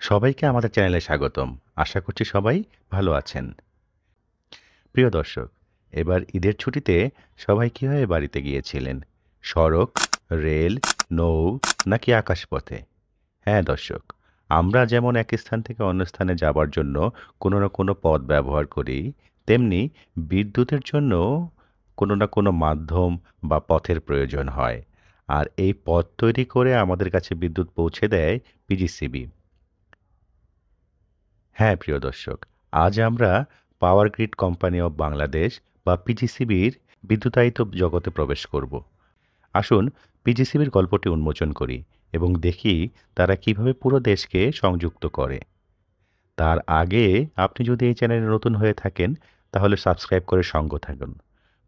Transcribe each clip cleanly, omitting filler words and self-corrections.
সবাইকে আমাদের চ্যানেলে স্বাগতম। আশা করছি সবাই ভালো আছেন। প্রিয় দর্শক, এবার ঈদের ছুটিতে সবাই কিভাবে বাড়িতে গিয়েছিলেন? সড়ক, রেল, নৌ নাকি আকাশপথে? হ্যাঁ দর্শক, আমরা যেমন এক স্থান থেকে অন্য স্থানে যাবার জন্য কোনো না কোনো পথ ব্যবহার করি, তেমনি বিদ্যুতের জন্য কোনো না কোনো মাধ্যম বা পথের প্রয়োজন হয়। আর এই পথ তৈরি করে আমাদের কাছে বিদ্যুৎ পৌঁছে দেয় পিজিসিবি। হ্যাঁ প্রিয় দর্শক, আজ আমরা power grid company of Bangladesh বা পিজিসিবির বিদ্যুতায়িত জগতে প্রবেশ করব। আসুন পিজিসিবির গল্পটি উন্মোচন করি এবং দেখি তারা কিভাবে পুরো দেশকে সংযুক্ত করে। তার আগে আপনি যদি এই চ্যানেলে নতুন হয়ে থাকেন তাহলে সাবস্ক্রাইব করে সঙ্গ থাকুন।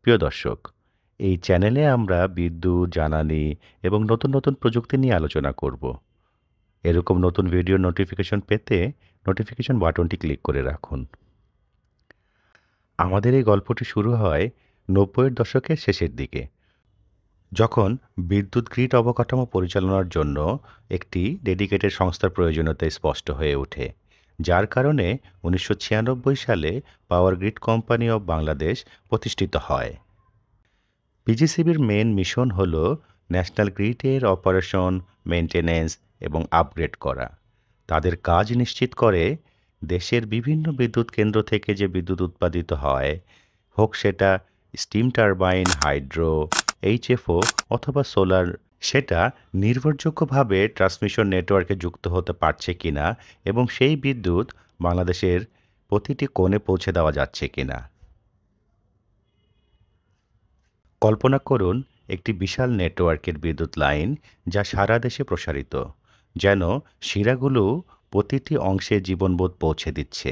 প্রিয় দর্শক, এই চ্যানেলে আমরা বিদ্যুৎ, জ্বালানি এবং নতুন নতুন প্রযুক্তি নিয়ে আলোচনা করব। এরকম নতুন ভিডিও নোটিফিকেশন পেতে নোটিফিকেশন বাটনটি ক্লিক করে রাখুন। আমাদের এই গল্পটি শুরু হয় ৯০-এর দশকের শেষের দিকে, যখন বিদ্যুৎ গ্রিড অবকাঠামো পরিচালনার জন্য একটি ডেডিকেটেড সংস্থার প্রয়োজনীয়তা স্পষ্ট হয়ে ওঠে, যার কারণে ১৯৯৬ সালে power grid company of Bangladesh প্রতিষ্ঠিত হয়। পিজিসিবির মেন মিশন হল ন্যাশনাল গ্রিডের অপারেশন, মেইনটেন্যান্স এবং আপগ্রেড করা। তাদের কাজ নিশ্চিত করে দেশের বিভিন্ন বিদ্যুৎ কেন্দ্র থেকে যে বিদ্যুৎ উৎপাদিত হয়, হোক সেটা স্টিম টারবাইন, হাইড্রো, এইচএফও অথবা সোলার, সেটা নির্ভরযোগ্যভাবে ট্রান্সমিশন নেটওয়ার্কে যুক্ত হতে পারছে কিনা এবং সেই বিদ্যুৎ বাংলাদেশের প্রতিটি কোণে পৌঁছে দেওয়া যাচ্ছে কিনা। কল্পনা করুন একটি বিশাল নেটওয়ার্কের বিদ্যুৎ লাইন যা সারা দেশে প্রসারিত, যেন শিরাগুলো প্রতিটি অংশে জীবনবোধ পৌঁছে দিচ্ছে।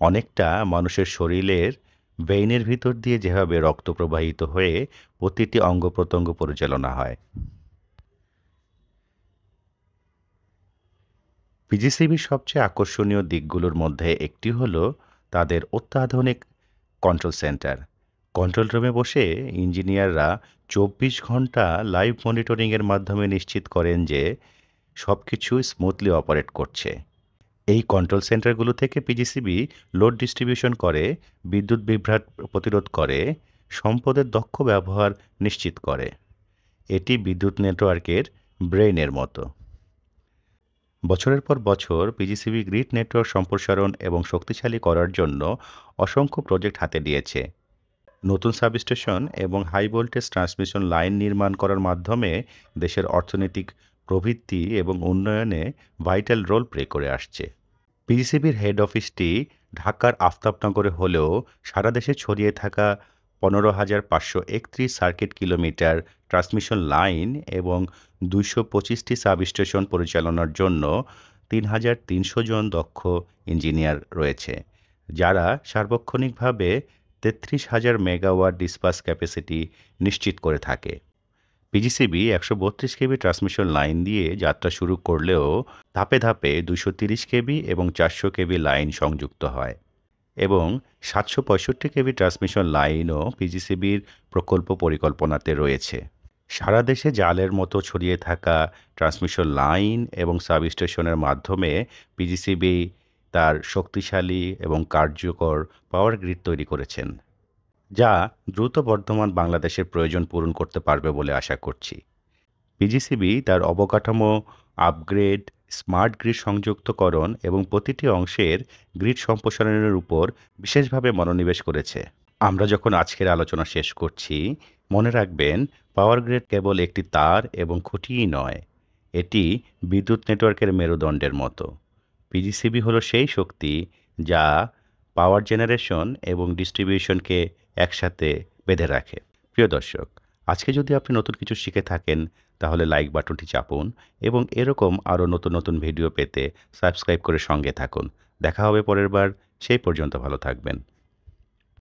অনেকটা মানুষের শরীরের ভেইনের ভিতর দিয়ে যেভাবে রক্ত প্রবাহিত হয়ে প্রতিটি অঙ্গ প্রত্যঙ্গ পরিচালনা হয়। পিজিসিবির সবচেয়ে আকর্ষণীয় দিকগুলোর মধ্যে একটি হলো তাদের অত্যাধুনিক কন্ট্রোল সেন্টার। কন্ট্রোল রুমে বসে ইঞ্জিনিয়াররা ২৪ ঘন্টা লাইভ মনিটরিংয়ের মাধ্যমে নিশ্চিত করেন যে সব কিছু স্মুথলি অপারেট করছে। এই কন্ট্রোল সেন্টারগুলো থেকে পিজিসিবি লোড ডিস্ট্রিবিউশন করে, বিদ্যুৎ বিভ্রাট প্রতিরোধ করে, সম্পদের দক্ষ ব্যবহার নিশ্চিত করে। এটি বিদ্যুৎ নেটওয়ার্কের ব্রেইনের মতো। বছরের পর বছর পিজিসিবি গ্রিড নেটওয়ার্ক সম্প্রসারণ এবং শক্তিশালী করার জন্য অসংখ্য প্রজেক্ট হাতে নিয়েছে। নতুন সাবস্টেশন এবং হাই ভোল্টেজ ট্রান্সমিশন লাইন নির্মাণ করার মাধ্যমে দেশের অর্থনৈতিক প্রবৃদ্ধি এবং উন্নয়নে ভাইটাল রোল প্লে করে আসছে। পিজিসিবির হেড অফিসটি ঢাকার আফতাবনগরে হলেও সারা দেশে ছড়িয়ে থাকা ১৫,৫৩১ সার্কিট কিলোমিটার ট্রান্সমিশন লাইন এবং ২২৫টি সাবস্টেশন পরিচালনার জন্য ৩,৩০০ জন দক্ষ ইঞ্জিনিয়ার রয়েছে, যারা সার্বক্ষণিকভাবে ৩৩,০০০ মেগাওয়াট ডিসপাস ক্যাপাসিটি নিশ্চিত করে থাকে। পিজিসিবি ১৩২ কেবি ট্রান্সমিশন লাইন দিয়ে যাত্রা শুরু করলেও ধাপে ধাপে ২৩০ কেবি এবং ৪০০ কেবি লাইন সংযুক্ত হয় এবং ৭৬৫ কেবি ট্রান্সমিশন লাইনও পিজিসিবির প্রকল্প পরিকল্পনাতে রয়েছে। সারা দেশে জালের মতো ছড়িয়ে থাকা ট্রান্সমিশন লাইন এবং সাবস্টেশনের মাধ্যমে পিজিসিবি তার শক্তিশালী এবং কার্যকর পাওয়ার গ্রিড তৈরি করেছেন, যা দ্রুত বর্ধমান বাংলাদেশের প্রয়োজন পূরণ করতে পারবে বলে আশা করছি। পিজিসিবি তার অবকাঠামো আপগ্রেড, স্মার্ট গ্রিড সংযুক্তকরণ এবং প্রতিটি অংশের গ্রিড সম্প্রসারণের উপর বিশেষভাবে মনোনিবেশ করেছে। আমরা যখন আজকের আলোচনা শেষ করছি, মনে রাখবেন পাওয়ার গ্রিড কেবল একটি তার এবং খুঁটিই নয়, এটি বিদ্যুৎ নেটওয়ার্কের মেরুদণ্ডের মতো। পিজিসিবি হলো সেই শক্তি যা পাওয়ার জেনারেশন এবং ডিস্ট্রিবিউশনকে একসাথে বেঁধে রাখে। প্রিয় দর্শক, আজকে যদি আপনি নতুন কিছু শিখে থাকেন তাহলে লাইক বাটনটি চাপুন এবং এরকম আরও নতুন নতুন ভিডিও পেতে সাবস্ক্রাইব করে সঙ্গে থাকুন। দেখা হবে পরের বার, সেই পর্যন্ত ভালো থাকবেন।